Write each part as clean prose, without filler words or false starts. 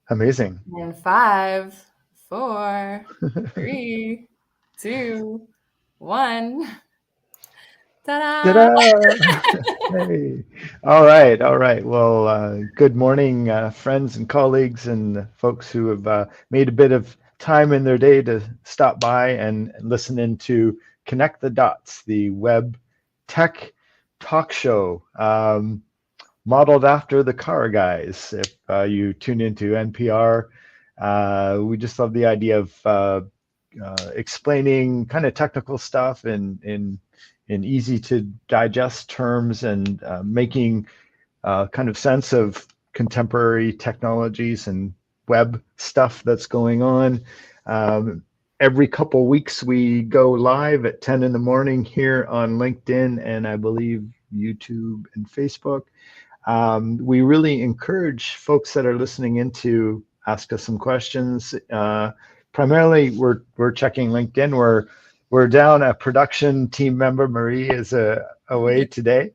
Amazing. And 5, 4, 3, 2, 1. Ta-da! Ta-da! Hey. All right. All right. Well, good morning, friends and colleagues and folks who have made a bit of time in their day to stop by and listen into Connect the Dots, the web tech talk show, modeled after the car guys. If you tune into NPR, we just love the idea of explaining kind of technical stuff in easy to digest terms and making kind of sense of contemporary technologies and web stuff that's going on. Um, every couple weeks we go live at 10 in the morning here on LinkedIn and I believe YouTube and Facebook. We really encourage folks that are listening in to ask us some questions. Primarily, we're checking LinkedIn. We're down a production team member. Marie is away today.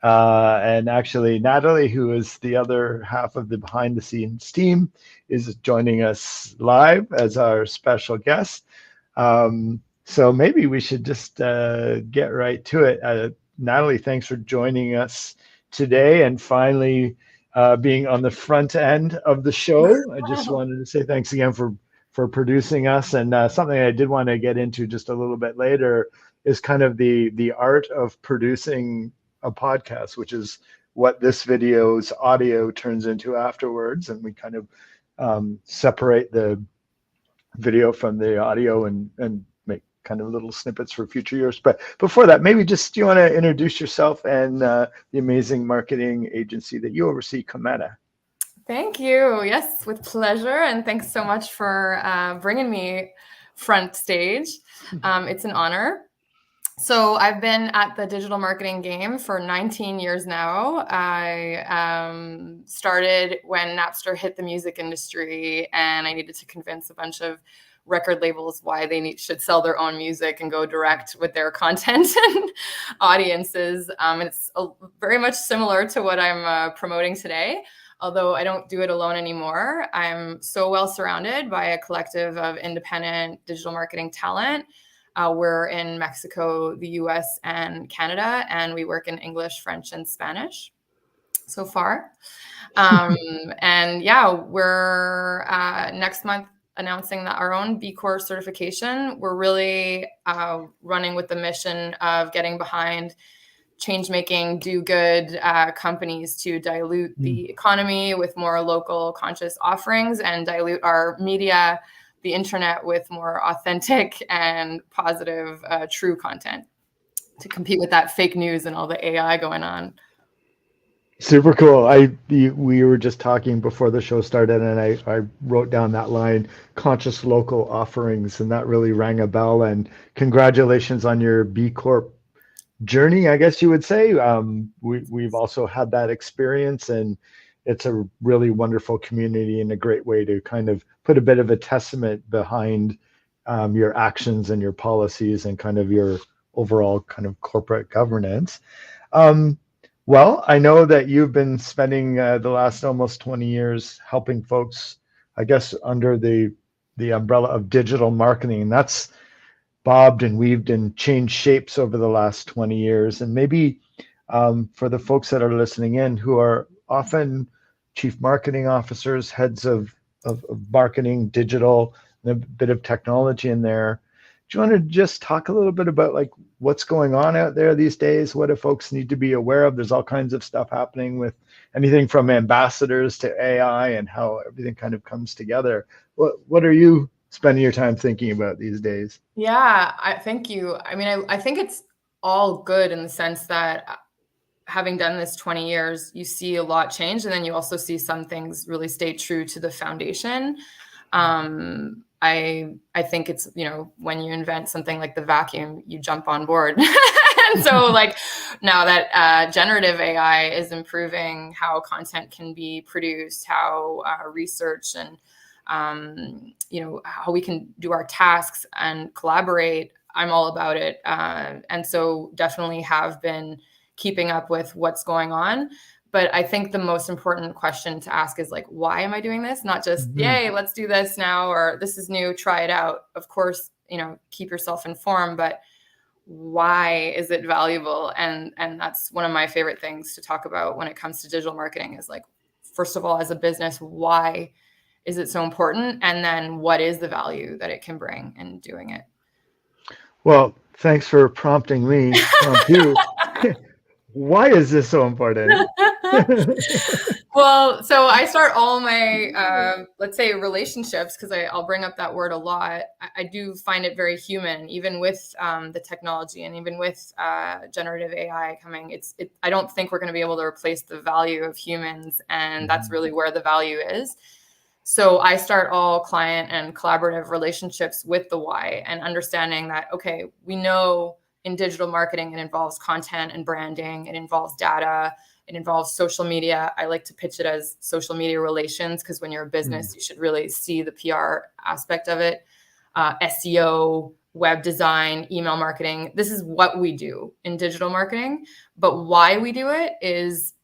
And actually, Natalie, who is the other half of the behind the scenes team, is joining us live as our special guest. So maybe we should just get right to it. Natalie, thanks for joining us today and finally being on the front end of the show. I just wanted to say thanks again for producing us. And something I did want to get into just a little bit later is kind of the art of producing a podcast, which is what this video's audio turns into afterwards. And we kind of separate the video from the audio and make kind of little snippets for future years. But before that, maybe just do you want to introduce yourself and the amazing marketing agency that you oversee, Commetta? Thank you. Yes, with pleasure. And thanks so much for bringing me front stage. It's an honor. So I've been at the digital marketing game for 19 years now. I started when Napster hit the music industry, and I needed to convince a bunch of record labels why they should sell their own music and go direct with their content and audiences. It's very much similar to what I'm promoting today, although I don't do it alone anymore. I'm so well surrounded by a collective of independent digital marketing talent. We're in Mexico, the US, and Canada, and we work in English, French, and Spanish so far. And yeah, we're next month announcing that our own B Corp certification. We're really running with the mission of getting behind change-making, do-good companies to dilute the economy with more local conscious offerings and dilute our media, the internet, with more authentic and positive, true content to compete with that fake news and all the AI going on. Super cool. We were just talking before the show started, and I wrote down that line, conscious local offerings, and that really rang a bell. And congratulations on your B Corp journey, I guess you would say. We've also had that experience, and it's a really wonderful community and a great way to kind of put a bit of a testament behind your actions and your policies and kind of your overall kind of corporate governance. Um, well, I know that you've been spending the last almost 20 years helping folks, I guess, under the umbrella of digital marketing. And that's bobbed and weaved and changed shapes over the last 20 years. And maybe for the folks that are listening in who are often chief marketing officers, heads of marketing, digital, and a bit of technology in there, do you want to just talk a little bit about like what's going on out there these days? What do folks need to be aware of? There's all kinds of stuff happening with anything from ambassadors to AI and how everything kind of comes together. What are you spending your time thinking about these days? Yeah, thank you. I mean, I think it's all good in the sense that having done this 20 years, you see a lot change, and then you also see some things really stay true to the foundation. I think it's, when you invent something like the vacuum, you jump on board. And so like now that generative AI is improving how content can be produced, how research and how we can do our tasks and collaborate, I'm all about it. And so definitely have been keeping up with what's going on. But I think the most important question to ask is like, why am I doing this? Not just, yay, let's do this now, or this is new, try it out. Of course, keep yourself informed, but why is it valuable? And that's one of my favorite things to talk about when it comes to digital marketing is like, first of all, as a business, why is it so important? And then what is the value that it can bring in doing it? Well, thanks for prompting me. You. Why is this so important? Well, so I start all my, let's say, relationships, because I'll bring up that word a lot. I do find it very human, even with the technology and even with generative AI coming. I don't think we're going to be able to replace the value of humans, and that's really where the value is. So I start all client and collaborative relationships with the why, and understanding that, okay, we know in digital marketing, it involves content and branding. It involves data. It involves social media. I like to pitch it as social media relations, because when you're a business, you should really see the PR aspect of it. SEO, web design, email marketing. This is what we do in digital marketing. But why we do it is,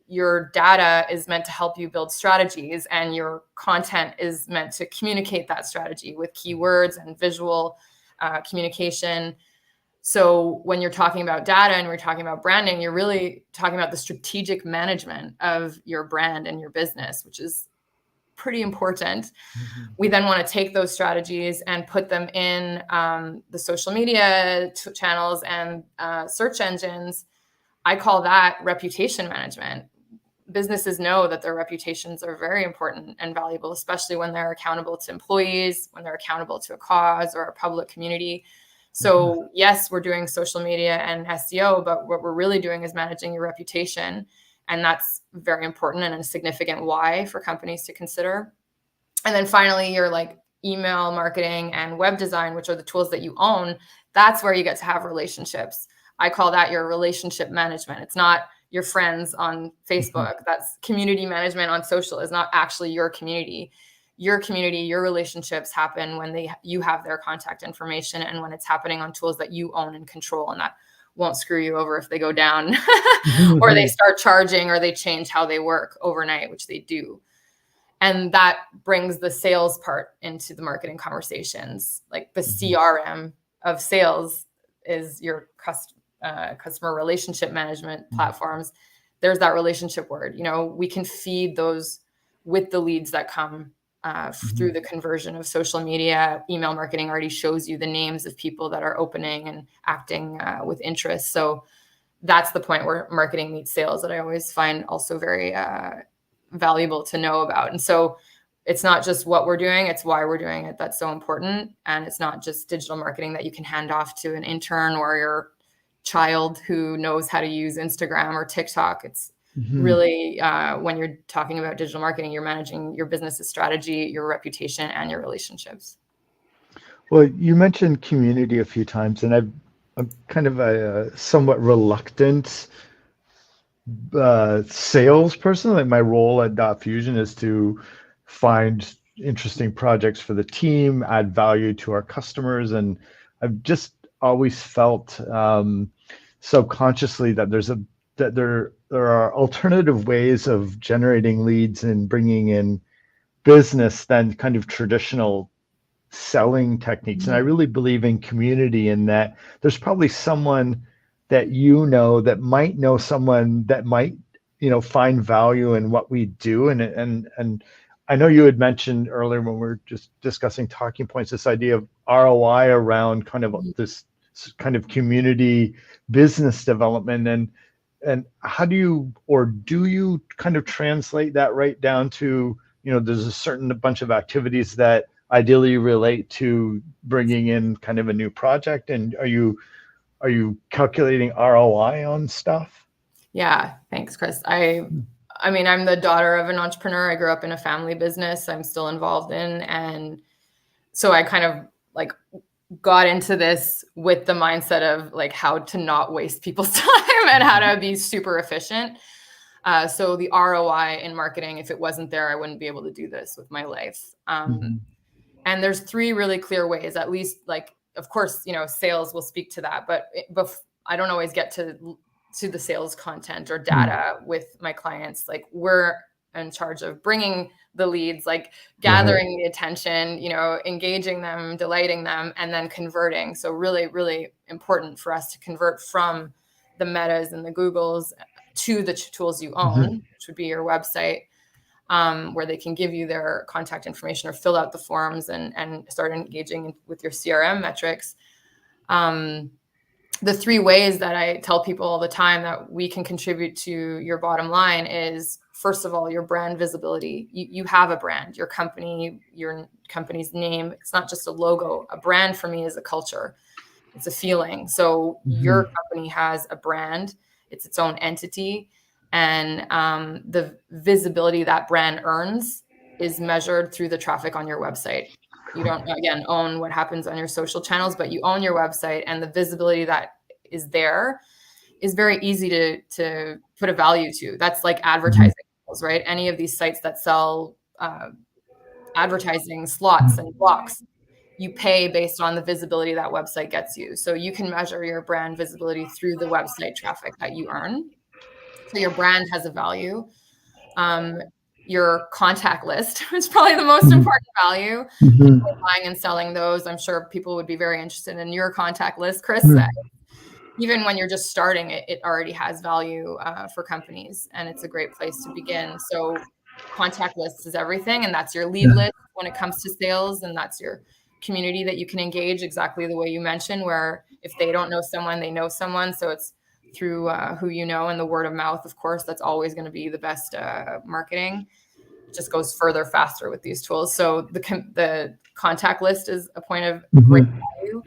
your data is meant to help you build strategies, and your content is meant to communicate that strategy with keywords and visual communication. So when you're talking about data and we're talking about branding, you're really talking about the strategic management of your brand and your business, which is pretty important. We then want to take those strategies and put them in the social media channels and search engines. I call that reputation management. Businesses know that their reputations are very important and valuable, especially when they're accountable to employees, when they're accountable to a cause or a public community. So yes, we're doing social media and SEO, but what we're really doing is managing your reputation. And that's very important and a significant why for companies to consider. And then finally, your like email marketing and web design, which are the tools that you own. That's where you get to have relationships. I call that your relationship management. It's not your friends on Facebook. That's community management on social, is not actually your community. Your community, your relationships happen when you have their contact information, and when it's happening on tools that you own and control, and that won't screw you over if they go down or they start charging or they change how they work overnight, which they do. And that brings the sales part into the marketing conversations. Like the CRM of sales is your customer relationship management platforms. There's that relationship word. We can feed those with the leads that come through the conversion of social media. Email marketing already shows you the names of people that are opening and acting with interest. So that's the point where marketing meets sales that I always find also very valuable to know about. And so it's not just what we're doing, it's why we're doing it. That's so important. And it's not just digital marketing that you can hand off to an intern or your child who knows how to use Instagram or TikTok. It's really, when you're talking about digital marketing, you're managing your business's strategy, your reputation, and your relationships. Well, you mentioned community a few times, and I'm kind of a somewhat reluctant salesperson. Like my role at Dotfusion is to find interesting projects for the team, add value to our customers, and I've just always felt subconsciously that there are alternative ways of generating leads and bringing in business than kind of traditional selling techniques. And I really believe in community, in that there's probably someone that that might know someone that might find value in what we do. And I know you had mentioned earlier when we were just discussing talking points, this idea of ROI around kind of this kind of community business development, and how do you kind of translate that right down to, there's a bunch of activities that ideally relate to bringing in kind of a new project, and are you calculating ROI on stuff? Yeah, thanks, Chris. I mean, I'm the daughter of an entrepreneur. I grew up in a family business I'm still involved in. And so I kind of like got into this with the mindset of like how to not waste people's time and how to be super efficient. So the ROI in marketing, if it wasn't there, I wouldn't be able to do this with my life. And there's 3 really clear ways, at least, like, of course, sales will speak to that, but I don't always get to to the sales content or data with my clients. Like, we're in charge of bringing the leads, like gathering the attention, engaging them, delighting them, and then converting. So really, really important for us to convert from the Metas and the Googles to the tools you own, which would be your website, where they can give you their contact information or fill out the forms and start engaging with your CRM metrics. The three ways that I tell people all the time that we can contribute to your bottom line is, first of all, your brand visibility. You have a brand, your company's name. It's not just a logo. A brand for me is a culture. It's a feeling. So your company has a brand. It's its own entity. And the visibility that brand earns is measured through the traffic on your website. You don't, again, own what happens on your social channels, but you own your website, and the visibility that is there is very easy to put a value to. That's like advertising, right? Any of these sites that sell advertising slots and blocks, you pay based on the visibility that website gets you. So you can measure your brand visibility through the website traffic that you earn. So your brand has a value. Your contact list, which is probably the most important value. Buying and selling those, I'm sure people would be very interested in your contact list, Chris. Even when you're just starting it already has value for companies, and it's a great place to begin. So contact lists is everything, and that's your lead list when it comes to sales, and that's your community that you can engage exactly the way you mentioned, where if they don't know someone, they know someone. So it's through who you know, and the word of mouth, of course, that's always going to be the best marketing. It just goes further faster with these tools. So the contact list is a point of great value.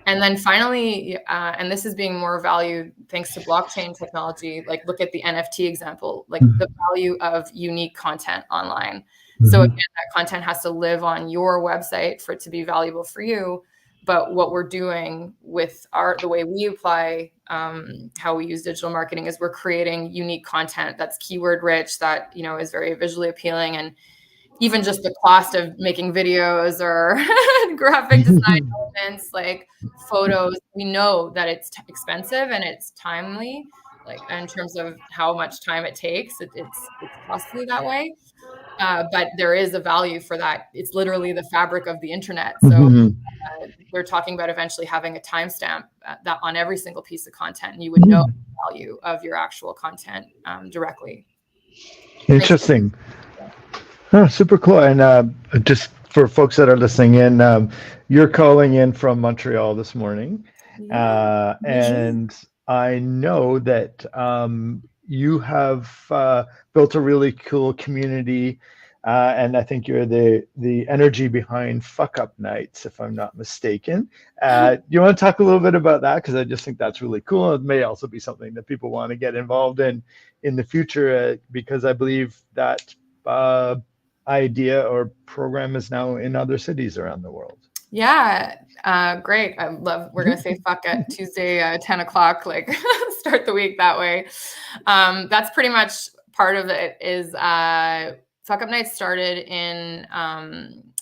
And then finally, and this is being more valued thanks to blockchain technology, like look at the NFT example, like the value of unique content online. So again, that content has to live on your website for it to be valuable for you. But what we're doing with the way we apply how we use digital marketing is we're creating unique content that's keyword rich, that is very visually appealing, and even just the cost of making videos or graphic design elements like photos, we know that it's expensive and it's timely, like in terms of how much time it takes. It's costly that way. But there is a value for that. It's literally the fabric of the internet. So we're talking about eventually having a timestamp that on every single piece of content, and you would know the value of your actual content directly. Interesting. Oh, super cool. And just for folks that are listening in, you're calling in from Montreal this morning. And I know that you have built a really cool community. And I think you're the energy behind Fuck Up Nights, if I'm not mistaken. You want to talk a little bit about that? Because I just think that's really cool. It may also be something that people want to get involved in the future, because I believe that idea or program is now in other cities around the world. Yeah, great. I love, we're going to say fuck at Tuesday, 10 o'clock, like start the week that way. That's pretty much part of it is Fuck Up Nights started in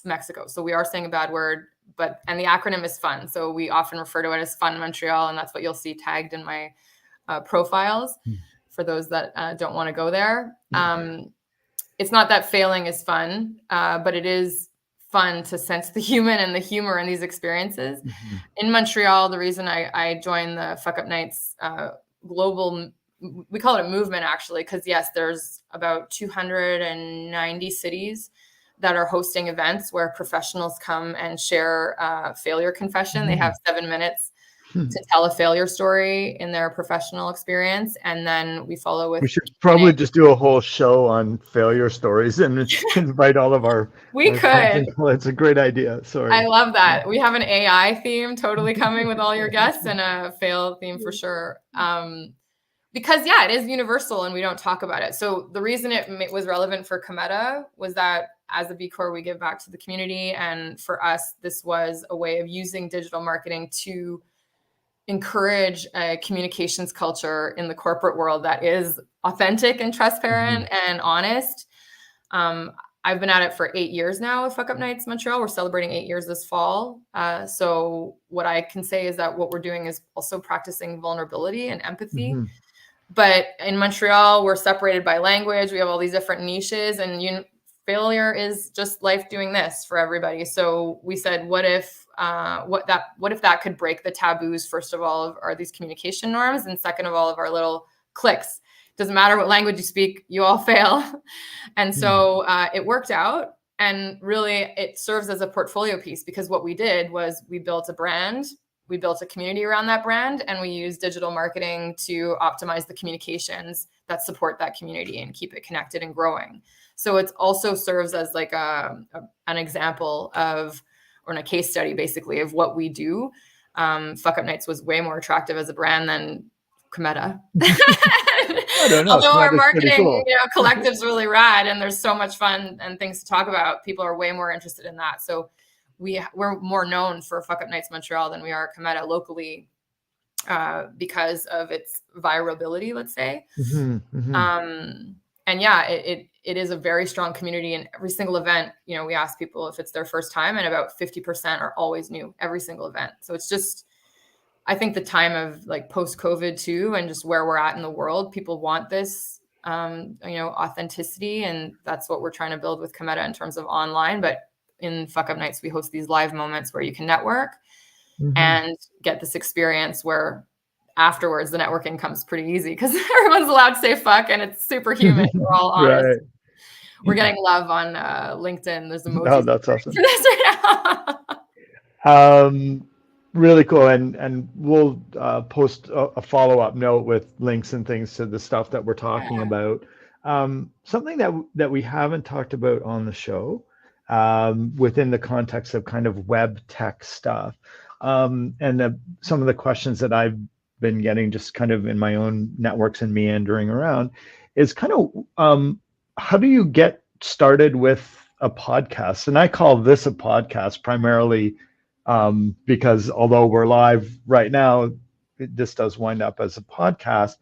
Mexico. So we are saying a bad word, and the acronym is FUN. So we often refer to it as Fun Montreal, and that's what you'll see tagged in my profiles for those that don't want to go there. It's not that failing is fun, but it is fun to sense the human and the humor in these experiences. In Montreal, the reason I joined the Fuck Up Nights global, we call it a movement actually, because yes, there's about 290 cities that are hosting events where professionals come and share failure confession. They have 7 minutes to tell a failure story in their professional experience, and then we follow with. We should probably just do a whole show on failure stories and invite all of our. We could. It's a great idea. Sorry. I love that. We have an AI theme totally coming with all your guests, and a fail theme for sure. Because yeah, it is universal and we don't talk about it. So the reason it was relevant for Commetta was that as a B Corp, we give back to the community, and for us, this was a way of using digital marketing to encourage a communications culture in the corporate world that is authentic and transparent and honest. I've been at it for 8 years now with Fuck Up Nights Montreal. We're celebrating 8 years this fall. So what I can say is that what we're doing is also practicing vulnerability and empathy. But in Montreal, we're separated by language. We have all these different niches, and failure is just life doing this for everybody. So we said, what if that could break the taboos, first of all, of are these communication norms, and second of all, of our little cliques. Doesn't matter what language you speak, you all fail. And so it worked out. And really, it serves as a portfolio piece, because what we did was we built a brand, we built a community around that brand, and we used digital marketing to optimize the communications that support that community and keep it connected and growing. So it also serves as like an example of, or in a case study, basically, of what we do. Fuck Up Nights was way more attractive as a brand than Commetta. I don't know. Although our marketing collective's really rad, and there's so much fun and things to talk about, people are way more interested in that. So we're more known for Fuck Up Nights Montreal than we are Commetta locally, because of its virability, let's say. And yeah, it is a very strong community. In every single event, we ask people if it's their first time, and about 50% are always new every single event. So it's just, I think the time of like post-COVID too, and just where we're at in the world, people want this, authenticity. And that's what we're trying to build with Commetta in terms of online. But in Fuck Up Nights, we host these live moments where you can network and get this experience where afterwards the networking comes pretty easy, because everyone's allowed to say fuck, and it's super human. We're all honest. Right. We're getting love on LinkedIn. There's emojis. Oh, that's awesome. For this right now. Really cool. And we'll post a follow-up note with links and things to the stuff that we're talking about. Something that we haven't talked about on the show, within the context of kind of web tech stuff, and some of the questions that I've been getting just kind of in my own networks and meandering around, is kind of how do you get started with a podcast? And I call this a podcast primarily because although we're live right now, this does wind up as a podcast.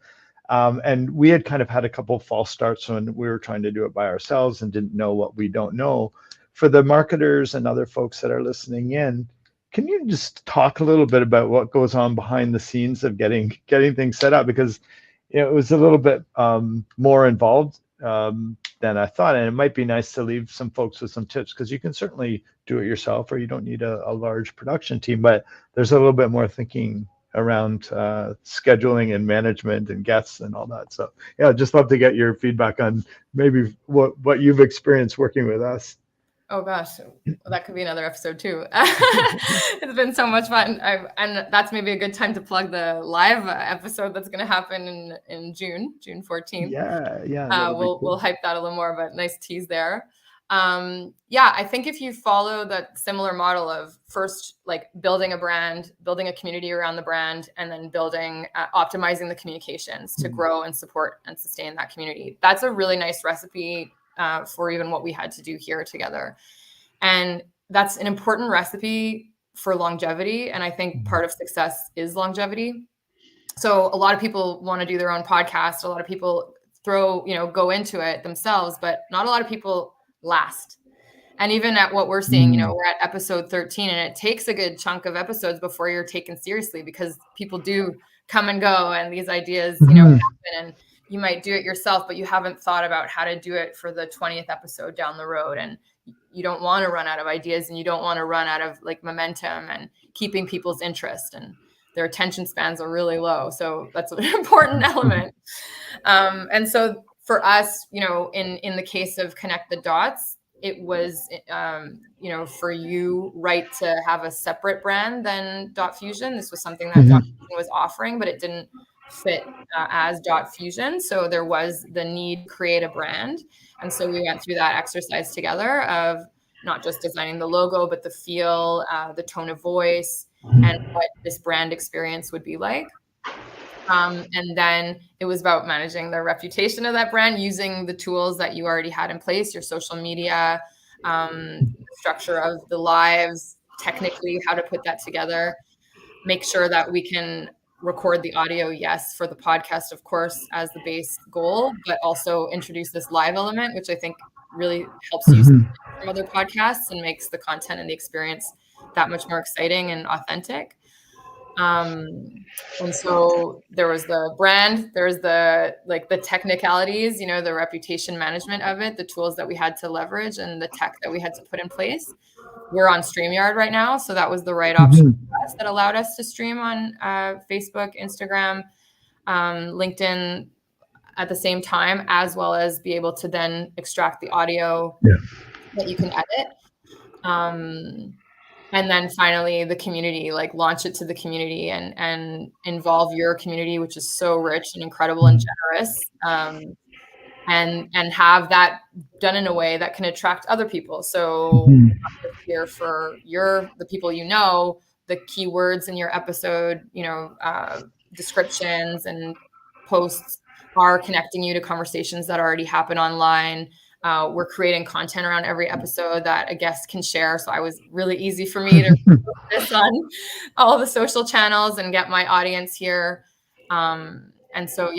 And we had kind of had a couple of false starts when we were trying to do it by ourselves and didn't know what we don't know. For the marketers and other folks that are listening in, can you just talk a little bit about what goes on behind the scenes of getting things set up? Because it was a little bit more involved than I thought, and it might be nice to leave some folks with some tips, because you can certainly do it yourself, or you don't need a large production team, but there's a little bit more thinking around scheduling and management and guests and all that. So yeah, just love to get your feedback on maybe what you've experienced working with us. Oh gosh, that could be another episode too. It's been so much fun. And that's maybe a good time to plug the live episode that's going to happen in June 14th. Yeah. We'll hype that a little more, but nice tease there. I think if you follow that similar model of first, like building a brand, building a community around the brand, and then optimizing the communications to grow and support and sustain that community, that's a really nice recipe for even what we had to do here together. And that's an important recipe for longevity. And I think part of success is longevity. So a lot of people want to do their own podcast. A lot of people go into it themselves, but not a lot of people last. And even at what we're seeing, we're at episode 13, and it takes a good chunk of episodes before you're taken seriously, because people do come and go, and these ideas, happen, and you might do it yourself, but you haven't thought about how to do it for the 20th episode down the road. And you don't want to run out of ideas, and you don't want to run out of like momentum and keeping people's interest, and their attention spans are really low. So that's an important element. And so for us, in the case of Connect the Dots, it was, for you, right, to have a separate brand than Dotfusion. This was something that Dotfusion was offering, but it didn't fit as Dotfusion. So there was the need to create a brand. And so we went through that exercise together of not just designing the logo, but the feel, the tone of voice, and what this brand experience would be like. And then it was about managing the reputation of that brand, using the tools that you already had in place, your social media, the structure of the lives, technically how to put that together, make sure that we can record the audio, yes, for the podcast, of course, as the base goal, but also introduce this live element, which I think really helps you from other podcasts and makes the content and the experience that much more exciting and authentic. And so there was the brand, there's the technicalities, the reputation management of it, the tools that we had to leverage and the tech that we had to put in place. We're on StreamYard right now, so that was the right option for us that allowed us to stream on Facebook, Instagram, LinkedIn at the same time, as well as be able to then extract the audio that you can edit. And then finally the community, launch it to the community and involve your community, which is so rich and incredible and generous. And have that done in a way that can attract other people. So not just here for the people, the keywords in your episode, descriptions and posts are connecting you to conversations that already happen online. We're creating content around every episode that a guest can share. So it was really easy for me to put this on all the social channels and get my audience here. And so,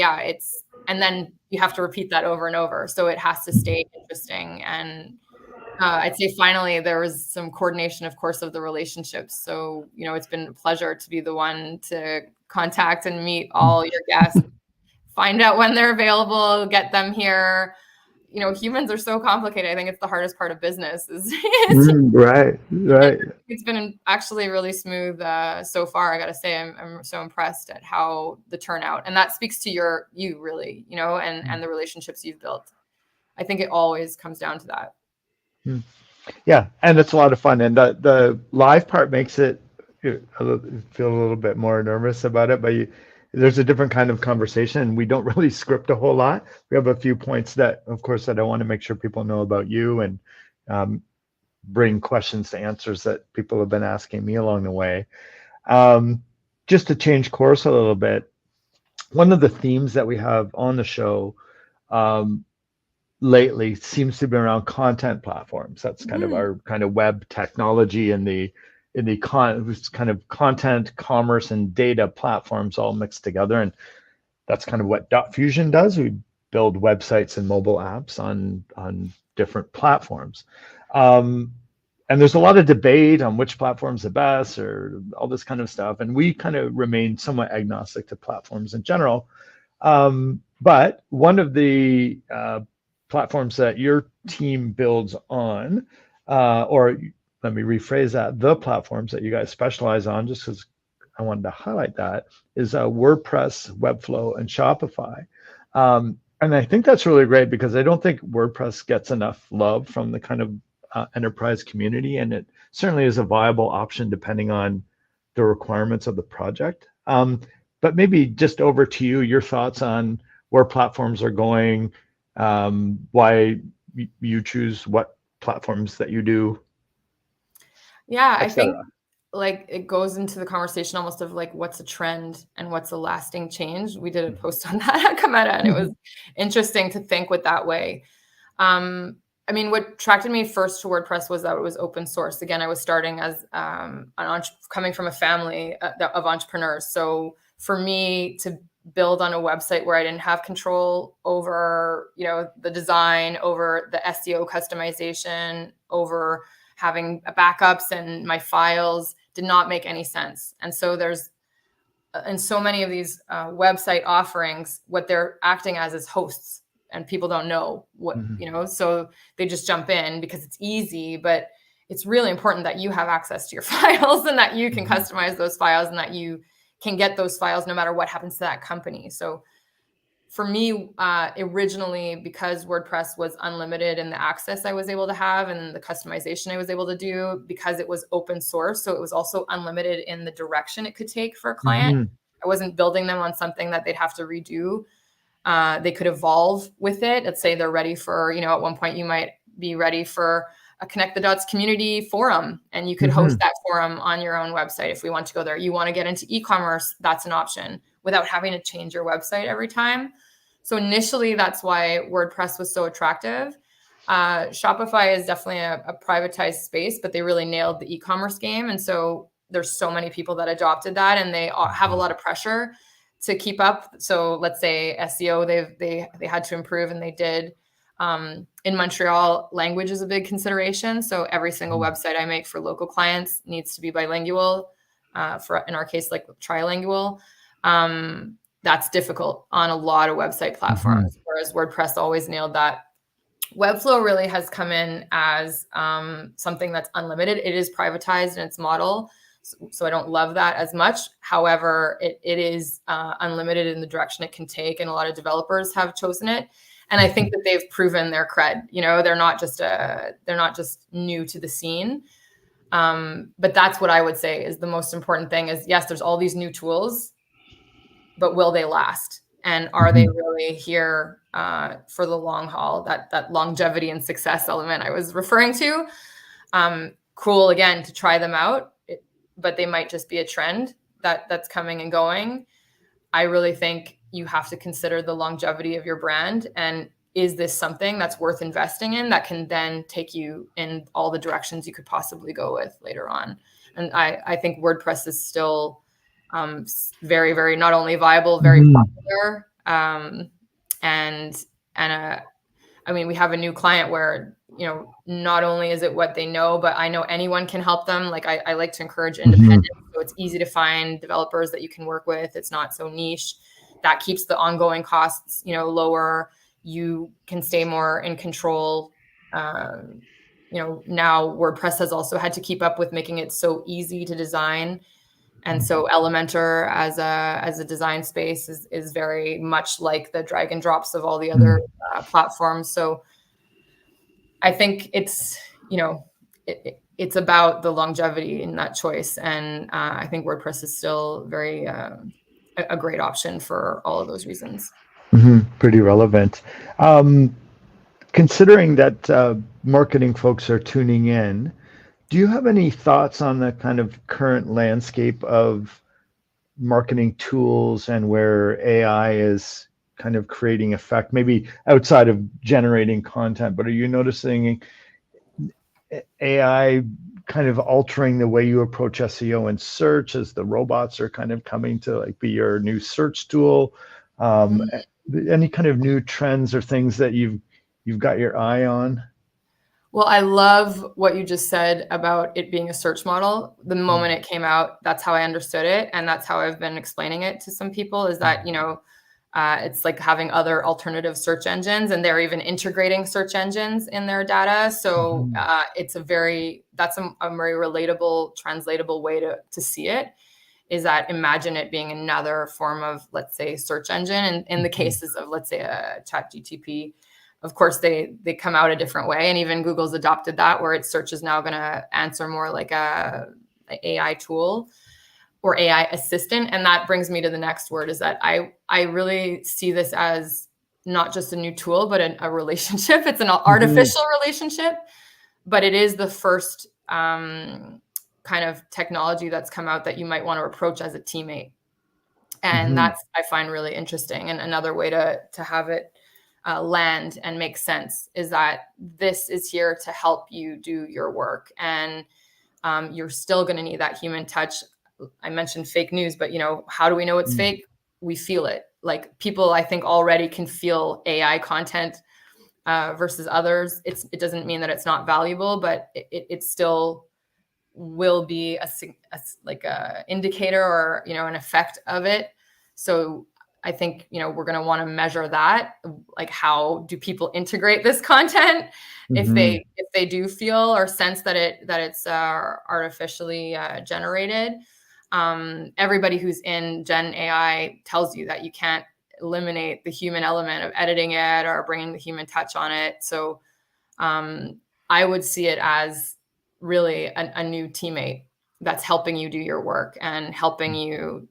and then you have to repeat that over and over. So it has to stay interesting. And I'd say finally, there was some coordination, of course, of the relationships. So, it's been a pleasure to be the one to contact and meet all your guests, find out when they're available, get them here. Humans are so complicated. I think it's the hardest part of business right. It's been actually really smooth so far. I got to say, I'm so impressed at how the turnout, and that speaks to you really, and the relationships you've built. I think it always comes down to that. Yeah. And it's a lot of fun. And the live part makes it feel a little bit more nervous about it, but there's a different kind of conversation, and we don't really script a whole lot. We have a few points that, of course, that I want to make sure people know about you, and bring questions to answers that people have been asking me along the way. Just to change course a little bit, one of the themes that we have on the show lately seems to be around content platforms. That's kind of our kind of web technology and the kind of content, commerce, and data platforms all mixed together. And that's kind of what Dotfusion does. We build websites and mobile apps on different platforms. And there's a lot of debate on which platform's the best or all this kind of stuff. And we kind of remain somewhat agnostic to platforms in general. But one of the platforms that your team builds on, or let me rephrase that, the platforms that you guys specialize on, just because I wanted to highlight that, is WordPress, Webflow, and Shopify. And I think that's really great because I don't think WordPress gets enough love from the kind of enterprise community, and it certainly is a viable option depending on the requirements of the project. But maybe just over to you, your thoughts on where platforms are going, why you choose what platforms that you do. Yeah, I think it goes into the conversation almost of what's a trend and what's a lasting change. We did a post on that at Commetta, and it was interesting to think with that way. I mean, what attracted me first to WordPress was that it was open source. Again, I was starting as coming from a family of entrepreneurs. So for me to build on a website where I didn't have control over, the design, over the SEO customization, over having backups and my files did not make any sense. And so there's, in so many of these website offerings, what they're acting as is hosts, and people don't know what, so they just jump in because it's easy, but it's really important that you have access to your files and that you can customize those files and that you can get those files no matter what happens to that company. So for me, originally, because WordPress was unlimited in the access I was able to have and the customization I was able to do, because it was open source, so it was also unlimited in the direction it could take for a client. I wasn't building them on something that they'd have to redo. They could evolve with it. Let's say they're ready for, at one point you might be ready for a Connect the Dots community forum, and you could host that forum on your own website if we want to go there. You want to get into e-commerce, that's an option without having to change your website every time. So initially, that's why WordPress was so attractive. Shopify is definitely a privatized space, but they really nailed the e-commerce game. And so there's so many people that adopted that, and they have a lot of pressure to keep up. So let's say SEO, they had to improve, and they did. In Montreal, language is a big consideration. So every single website I make for local clients needs to be bilingual. for in our case, like trilingual, that's difficult on a lot of website platforms, whereas WordPress always nailed that. Webflow really has come in as something that's unlimited. It is privatized in its model, so I don't love that as much. However, it is unlimited in the direction it can take, and a lot of developers have chosen it. And I think that they've proven their cred. You know, they're not just new to the scene. But that's what I would say is the most important thing is, yes, there's all these new tools, but will they last? And are they really here for the long haul? That longevity and success element I was referring to. Cool, again, to try them out, but they might just be a trend that's coming and going. I really think you have to consider the longevity of your brand, and is this something that's worth investing in that can then take you in all the directions you could possibly go with later on? And I think WordPress is still very, very not only viable, very popular. I mean, we have a new client where, you know, not only is it what they know, but I know anyone can help them. Like I like to encourage independence. So it's easy to find developers that you can work with. It's not so niche. That keeps the ongoing costs, you know, lower. You can stay more in control. You know, now WordPress has also had to keep up with making it so easy to design. And so Elementor as a design space is very much like the drag and drops of all the other platforms. So I think it's, you know, it's about the longevity in that choice. And I think WordPress is still very a great option for all of those reasons. Pretty relevant. Considering that marketing folks are tuning in, do you have any thoughts on the kind of current landscape of marketing tools and where AI is kind of creating effect, maybe outside of generating content, but are you noticing AI kind of altering the way you approach SEO and search as the robots are kind of coming to like be your new search tool? Any kind of new trends or things that you've got your eye on? Well, I love what you just said about it being a search model. The moment it came out, that's how I understood it. And that's how I've been explaining it to some people is that, you know, it's like having other alternative search engines, and they're even integrating search engines in their data. So it's a very relatable, translatable way to see it, is that imagine it being another form of, let's say, search engine. And in the cases of, let's say, a ChatGPT, of course, they come out a different way. And even Google's adopted that, where its search is now going to answer more like an AI tool or AI assistant. And that brings me to the next word, is that I really see this as not just a new tool, but a relationship. It's an artificial relationship, but it is the first kind of technology that's come out that you might want to approach as a teammate. And that's, I find, really interesting. And another way to have it land and make sense is that this is here to help you do your work, and you're still going to need that human touch. I mentioned fake news, but you know, how do we know it's fake? We feel it. Like people, I think, already can feel AI content versus others. It doesn't mean that it's not valuable, but it still will be a indicator or, you know, an effect of it. So I think, you know, we're going to want to measure that. Like, how do people integrate this content? If they do feel or sense that it's artificially generated. Everybody who's in Gen AI tells you that you can't eliminate the human element of editing it or bringing the human touch on it. So I would see it as really a new teammate that's helping you do your work and helping you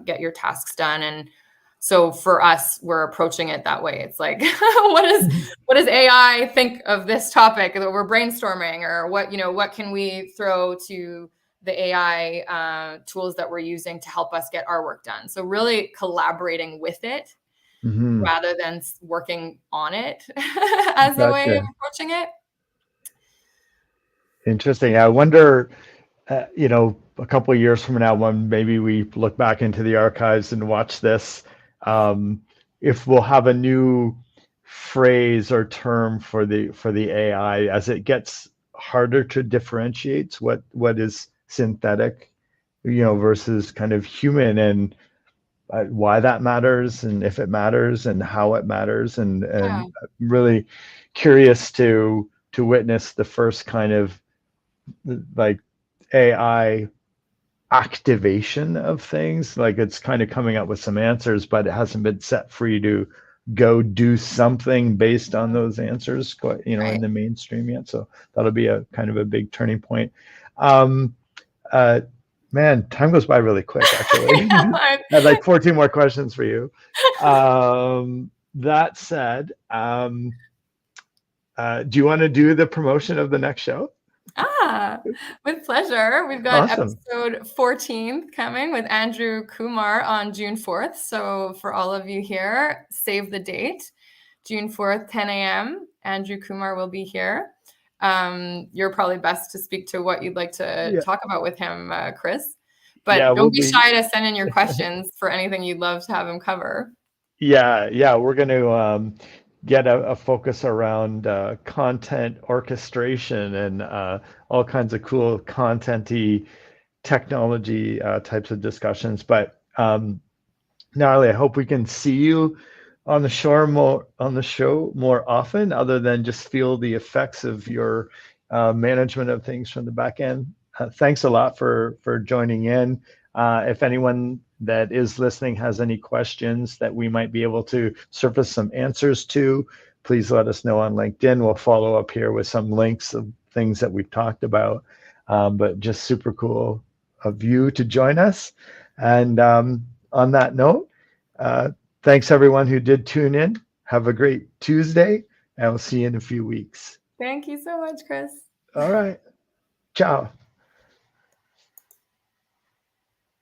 get your tasks done. And so for us, we're approaching it that way. It's like, what does AI think of this topic that we're brainstorming, or what can we throw to the AI tools that we're using to help us get our work done? So really collaborating with it rather than working on it as a way of approaching it. Interesting. I wonder, you know, a couple of years from now, when maybe we look back into the archives and watch this, if we'll have a new phrase or term for the AI as it gets harder to differentiate what is synthetic versus kind of human, and why that matters, and if it matters, and how it matters, and I'm really curious to witness the first kind of like AI activation of things. Like, it's kind of coming up with some answers, but it hasn't been set free to go do something based on those answers, in the mainstream yet. So that'll be a kind of a big turning point. Man, time goes by really quick, actually. I had like 14 more questions for you. That said, do you want to do the promotion of the next show? With pleasure. We've got Awesome. episode 14 coming with Andrew Kumar on June 4th. So for all of you here, save the date. June 4th, 10 a.m. Andrew Kumar will be here. You're probably best to speak to what you'd like to talk about with him, Chris. But don't be shy to send in your questions for anything you'd love to have him cover. Yeah. We're going to get a focus around content orchestration and all kinds of cool content-y technology types of discussions. But Natalie, I hope we can see you on the show more often, other than just feel the effects of your management of things from the back end. Thanks a lot for joining in. If anyone that is listening has any questions that we might be able to surface some answers to, please let us know on LinkedIn. We'll follow up here with some links of things that we've talked about. But just super cool of you to join us. And on that note, thanks everyone who did tune in. Have a great Tuesday, and we'll see you in a few weeks. Thank you so much, Chris. All right. Ciao.